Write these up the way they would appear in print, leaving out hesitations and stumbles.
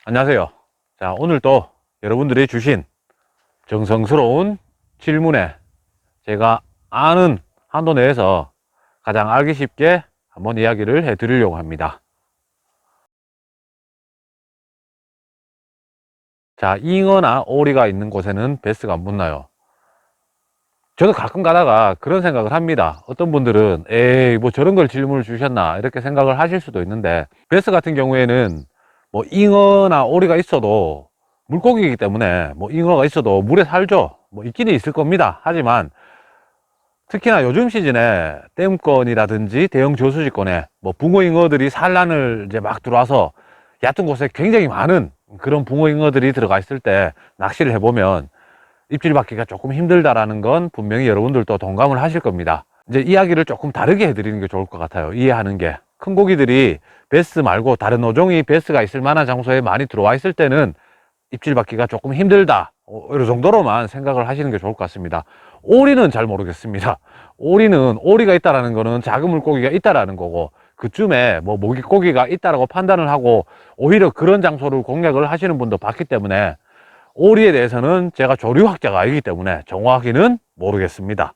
안녕하세요. 자, 오늘 또 여러분들이 주신 정성스러운 질문에 제가 아는 한도 내에서 가장 알기 쉽게 한번 이야기를 해 드리려고 합니다. 자, 잉어나 오리가 있는 곳에는 베스가 안 붙나요? 저도 가끔 가다가 그런 생각을 합니다. 어떤 분들은 에이 뭐 저런 걸 질문을 주셨나 이렇게 생각을 하실 수도 있는데, 베스 같은 경우에는 뭐 잉어나 오리가 있어도 물고기이기 때문에 뭐 잉어가 있어도 물에 살죠. 뭐 있기는 있을 겁니다. 하지만 특히나 요즘 시즌에 댐권이라든지 대형 저수지권에 뭐 붕어잉어들이 산란을 이제 막 들어와서 얕은 곳에 굉장히 많은 그런 붕어잉어들이 들어가 있을 때 낚시를 해보면 입질 받기가 조금 힘들다라는 건 분명히 여러분들도 동감을 하실 겁니다. 이제 이야기를 조금 다르게 해드리는 게 좋을 것 같아요. 이해하는 게. 큰 고기들이 베스 말고 다른 어종이 베스가 있을 만한 장소에 많이 들어와 있을 때는 입질 받기가 조금 힘들다, 이 정도로만 생각을 하시는 게 좋을 것 같습니다. 오리는 잘 모르겠습니다. 오리가 있다라는 거는 작은 물고기가 있다라는 거고, 그쯤에 뭐 모기고기가 있다라고 판단을 하고 오히려 그런 장소를 공략을 하시는 분도 봤기 때문에, 오리에 대해서는 제가 조류학자가 아니기 때문에 정확히는 모르겠습니다.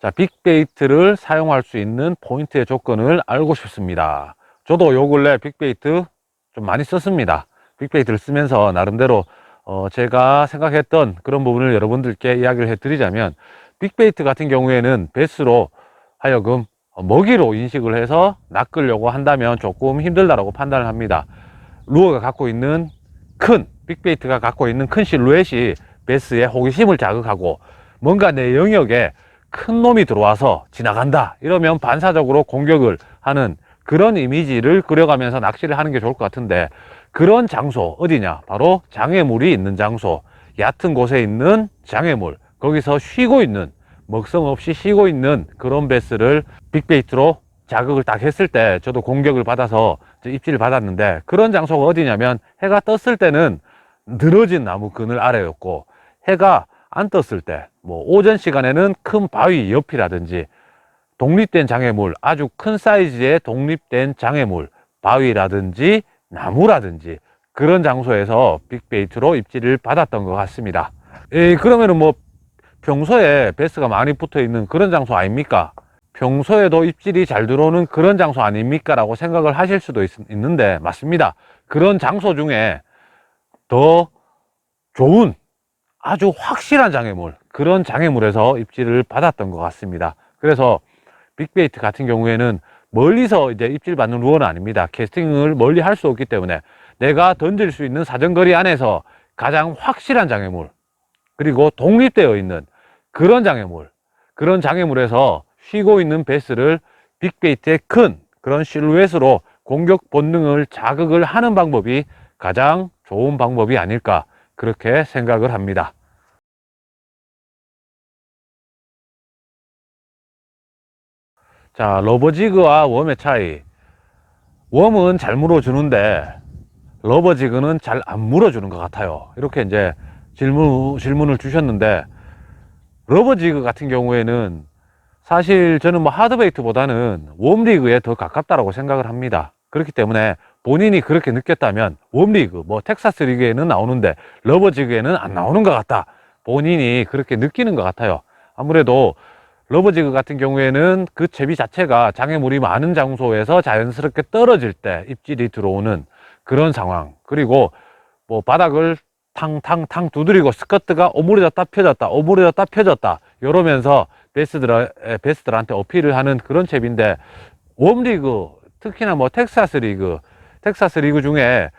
자, 빅베이트를 사용할 수 있는 포인트의 조건을 알고 싶습니다. 저도 요 근래 빅베이트 좀 많이 썼습니다. 빅베이트를 쓰면서 나름대로 제가 생각했던 그런 부분을 여러분들께 이야기를 해드리자면, 빅베이트 같은 경우에는 베스로 하여금 먹이로 인식을 해서 낚으려고 한다면 조금 힘들다라고 판단을 합니다. 루어가 갖고 있는 빅베이트가 갖고 있는 큰 실루엣이 베스의 호기심을 자극하고, 뭔가 내 영역에 큰 놈이 들어와서 지나간다 이러면 반사적으로 공격을 하는 그런 이미지를 그려가면서 낚시를 하는 게 좋을 것 같은데, 그런 장소 어디냐? 바로 장애물이 있는 장소, 얕은 곳에 있는 장애물, 거기서 쉬고 있는, 먹성 없이 쉬고 있는 그런 베스를 빅베이트로 자극을 딱 했을 때 저도 공격을 받아서 입질을 받았는데, 그런 장소가 어디냐면 해가 떴을 때는 늘어진 나무 그늘 아래였고, 해가 안 떴을 때 뭐 오전 시간에는 큰 바위 옆이라든지 독립된 장애물, 아주 큰 사이즈의 독립된 장애물, 바위라든지 나무라든지 그런 장소에서 빅베이트로 입질을 받았던 것 같습니다. 그러면은 뭐 평소에 베스가 많이 붙어 있는 그런 장소 아닙니까? 평소에도 입질이 잘 들어오는 그런 장소 아닙니까? 라고 생각을 하실 수도 있는데, 맞습니다. 그런 장소 중에 더 좋은, 아주 확실한 장애물, 그런 장애물에서 입질을 받았던 것 같습니다. 그래서 빅베이트 같은 경우에는 멀리서 이제 입질 받는 루어는 아닙니다. 캐스팅을 멀리 할 수 없기 때문에 내가 던질 수 있는 사정거리 안에서 가장 확실한 장애물, 그리고 독립되어 있는 그런 장애물, 그런 장애물에서 쉬고 있는 베스를 빅베이트의 큰 그런 실루엣으로 공격 본능을 자극을 하는 방법이 가장 좋은 방법이 아닐까, 그렇게 생각을 합니다. 자, 러버지그와 웜의 차이. 웜은 잘 물어주는데 러버지그는 잘 안 물어주는 것 같아요. 이렇게 이제 질문을 주셨는데, 러버지그 같은 경우에는 사실 저는 뭐 하드베이트보다는 웜리그에 더 가깝다라고 생각을 합니다. 그렇기 때문에 본인이 그렇게 느꼈다면 웜리그, 뭐 텍사스 리그에는 나오는데 러버지그에는 안 나오는 것 같다, 본인이 그렇게 느끼는 것 같아요. 아무래도 러버지그 같은 경우에는 그 채비 자체가 장애물이 많은 장소에서 자연스럽게 떨어질 때 입질이 들어오는 그런 상황, 그리고 뭐 바닥을 탕탕탕 두드리고 스커트가 오므려졌다 펴졌다 오므려졌다 펴졌다 이러면서 베스들한테 어필을 하는 그런 채비인데, 웜리그, 특히나 뭐 텍사스 리그 중에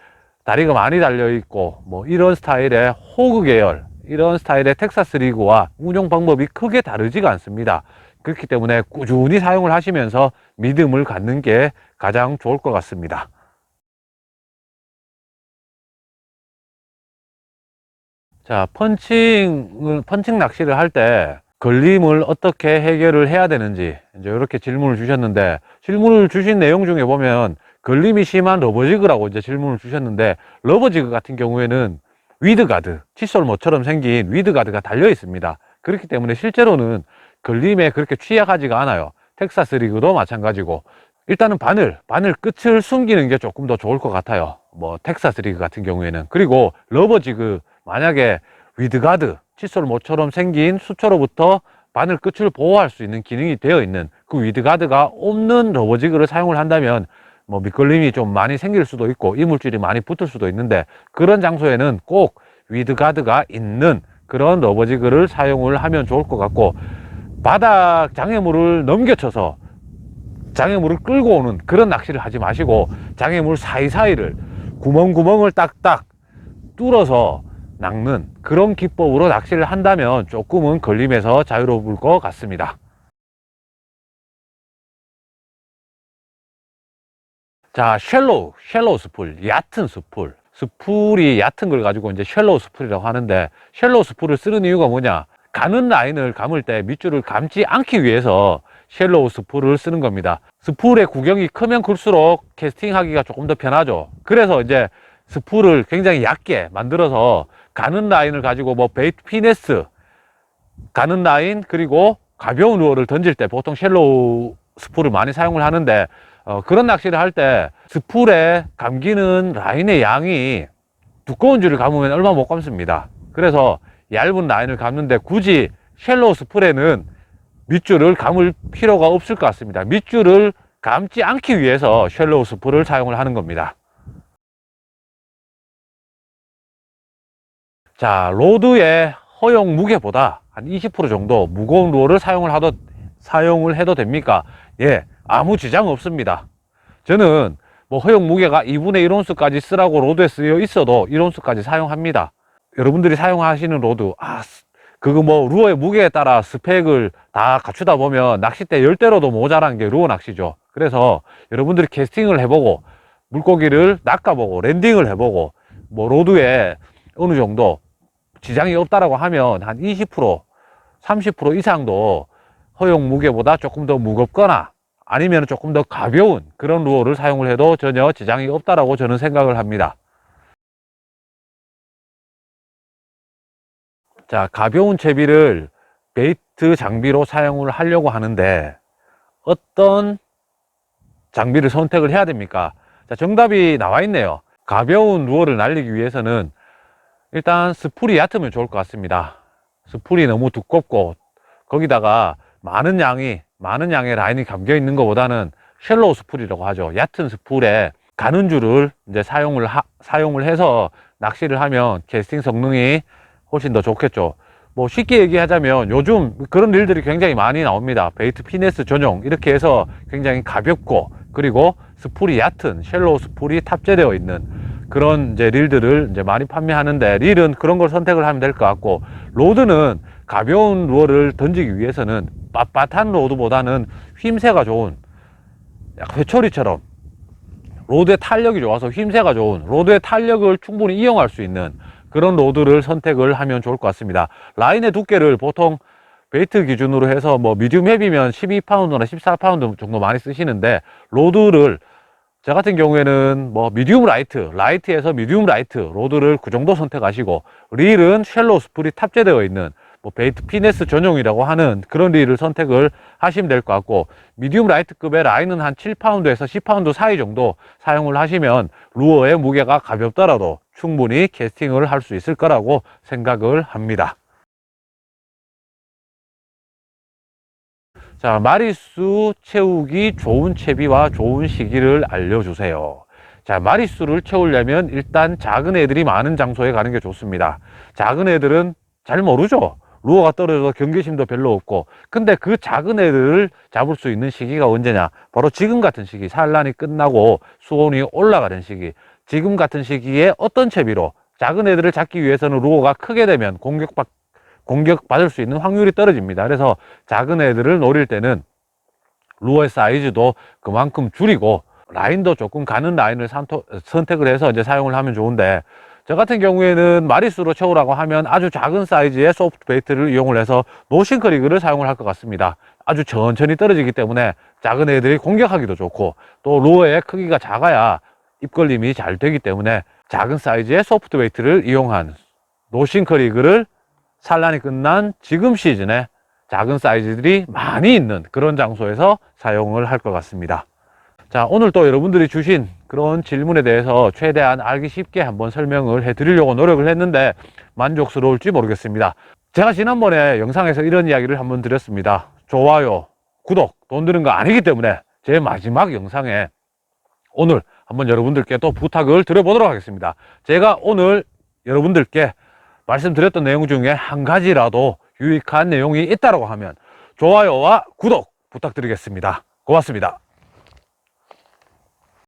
다리가 많이 달려 있고 뭐 이런 스타일의 호그 계열, 이런 스타일의 텍사스 리그와 운용 방법이 크게 다르지가 않습니다. 그렇기 때문에 꾸준히 사용을 하시면서 믿음을 갖는 게 가장 좋을 것 같습니다. 자, 펀칭 낚시를 할 때 걸림을 어떻게 해결을 해야 되는지 이제 이렇게 질문을 주셨는데, 질문을 주신 내용 중에 보면 걸림이 심한 러버지그라고 이제 질문을 주셨는데, 러버지그 같은 경우에는 위드가드, 칫솔모처럼 생긴 위드가드가 달려 있습니다. 그렇기 때문에 실제로는 걸림에 그렇게 취약하지가 않아요. 텍사스 리그도 마찬가지고 일단은 바늘 끝을 숨기는 게 조금 더 좋을 것 같아요. 뭐 텍사스 리그 같은 경우에는. 그리고 러버 지그, 만약에 위드가드, 칫솔 모처럼 생긴 수초로부터 바늘 끝을 보호할 수 있는 기능이 되어 있는 그 위드가드가 없는 러버 지그를 사용을 한다면 뭐 미끌림이 좀 많이 생길 수도 있고 이물질이 많이 붙을 수도 있는데, 그런 장소에는 꼭 위드가드가 있는 그런 러버 지그를 사용을 하면 좋을 것 같고, 바닥 장애물을 넘겨쳐서 장애물을 끌고 오는 그런 낚시를 하지 마시고, 장애물 사이사이를 구멍을 딱딱 뚫어서 낚는 그런 기법으로 낚시를 한다면 조금은 걸림에서 자유로울 것 같습니다. 자, 쉘로우 스풀, 얕은 스풀이 얕은 걸 가지고 이제 쉘로우 스풀이라고 하는데, 쉘로우 스풀을 쓰는 이유가 뭐냐, 가는 라인을 감을 때 밑줄을 감지 않기 위해서 쉘로우 스풀을 쓰는 겁니다. 스풀의 구경이 크면 클수록 캐스팅하기가 조금 더 편하죠. 그래서 이제 스풀을 굉장히 얇게 만들어서 가는 라인을 가지고 뭐 베이트 피네스, 가는 라인, 그리고 가벼운 루어를 던질 때 보통 쉘로우 스풀을 많이 사용을 하는데, 그런 낚시를 할 때 스풀에 감기는 라인의 양이 두꺼운 줄을 감으면 얼마 못 감습니다. 그래서 얇은 라인을 감는데 굳이 쉘로우 스풀에는 밑줄을 감을 필요가 없을 것 같습니다. 밑줄을 감지 않기 위해서 쉘로우 스풀을 사용을 하는 겁니다. 자, 로드의 허용 무게보다 한 20% 정도 무거운 루어를 사용을 해도 됩니까? 예, 아무 지장 없습니다. 저는 뭐 허용 무게가 2분의 1온스까지 쓰라고 로드에 쓰여 있어도 1온스까지 사용합니다. 여러분들이 사용하시는 로드, 그거 뭐 루어의 무게에 따라 스펙을 다 갖추다 보면 낚싯대 10대로도 모자란 게 루어 낚시죠. 그래서 여러분들이 캐스팅을 해보고 물고기를 낚아보고 랜딩을 해보고 뭐 로드에 어느 정도 지장이 없다라고 하면 한 20%, 30% 이상도 허용 무게보다 조금 더 무겁거나 아니면 조금 더 가벼운 그런 루어를 사용을 해도 전혀 지장이 없다라고 저는 생각을 합니다. 자, 가벼운 채비를 베이트 장비로 사용을 하려고 하는데 어떤 장비를 선택을 해야 됩니까? 자, 정답이 나와 있네요. 가벼운 루어를 날리기 위해서는 일단 스풀이 얕으면 좋을 것 같습니다. 스풀이 너무 두껍고 거기다가 많은 양의 라인이 감겨 있는 것보다는 쉘로우 스풀이라고 하죠. 얕은 스풀에 가는 줄을 이제 사용을 해서 낚시를 하면 캐스팅 성능이 훨씬 더 좋겠죠. 뭐 쉽게 얘기하자면 요즘 그런 릴들이 굉장히 많이 나옵니다. 베이트 피네스 전용 이렇게 해서 굉장히 가볍고 그리고 스풀이 얕은 쉘로우 스풀이 탑재되어 있는 그런 이제 릴들을 이제 많이 판매하는데, 릴은 그런 걸 선택을 하면 될 것 같고, 로드는 가벼운 루어를 던지기 위해서는 빳빳한 로드보다는 휘임새가 좋은, 약간 회초리처럼 로드의 탄력이 좋아서 휘임새가 좋은, 로드의 탄력을 충분히 이용할 수 있는 그런 로드를 선택을 하면 좋을 것 같습니다. 라인의 두께를 보통 베이트 기준으로 해서 뭐 미디움 헤비면 12파운드나 14파운드 정도 많이 쓰시는데, 로드를 저 같은 경우에는 뭐 미디움 라이트에서 미디움 라이트 로드를 그 정도 선택하시고, 릴은 쉘로우 스풀이 탑재되어 있는 뭐 베이트 피네스 전용이라고 하는 그런 릴을 선택을 하시면 될 것 같고, 미디움 라이트급의 라인은 한 7파운드에서 10파운드 사이 정도 사용을 하시면 루어의 무게가 가볍더라도 충분히 캐스팅을 할 수 있을 거라고 생각을 합니다. 자, 마리수 채우기 좋은 채비와 좋은 시기를 알려주세요. 자, 마리수를 채우려면 일단 작은 애들이 많은 장소에 가는 게 좋습니다. 작은 애들은 잘 모르죠. 루어가 떨어져서 경계심도 별로 없고. 근데 그 작은 애들을 잡을 수 있는 시기가 언제냐? 바로 지금 같은 시기, 산란이 끝나고 수온이 올라가는 시기. 지금 같은 시기에 어떤 채비로 작은 애들을 잡기 위해서는 루어가 크게 되면 공격받을 수 있는 확률이 떨어집니다. 그래서 작은 애들을 노릴 때는 루어의 사이즈도 그만큼 줄이고 라인도 조금 가는 라인을 선택을 해서 이제 사용을 하면 좋은데, 저 같은 경우에는 마리수로 채우라고 하면 아주 작은 사이즈의 소프트 베이트를 이용을 해서 노싱크 리그를 사용을 할 것 같습니다. 아주 천천히 떨어지기 때문에 작은 애들이 공격하기도 좋고, 또 루어의 크기가 작아야 입걸림이 잘 되기 때문에 작은 사이즈의 소프트 베이트를 이용한 노싱크 리그를 산란이 끝난 지금 시즌에 작은 사이즈들이 많이 있는 그런 장소에서 사용을 할 것 같습니다. 자, 오늘 또 여러분들이 주신 그런 질문에 대해서 최대한 알기 쉽게 한번 설명을 해 드리려고 노력을 했는데 만족스러울지 모르겠습니다. 제가 지난번에 영상에서 이런 이야기를 한번 드렸습니다. 좋아요, 구독, 돈 드는 거 아니기 때문에 제 마지막 영상에 오늘 한번 여러분들께 또 부탁을 드려보도록 하겠습니다. 제가 오늘 여러분들께 말씀드렸던 내용 중에 한 가지라도 유익한 내용이 있다고 하면 좋아요와 구독 부탁드리겠습니다. 고맙습니다.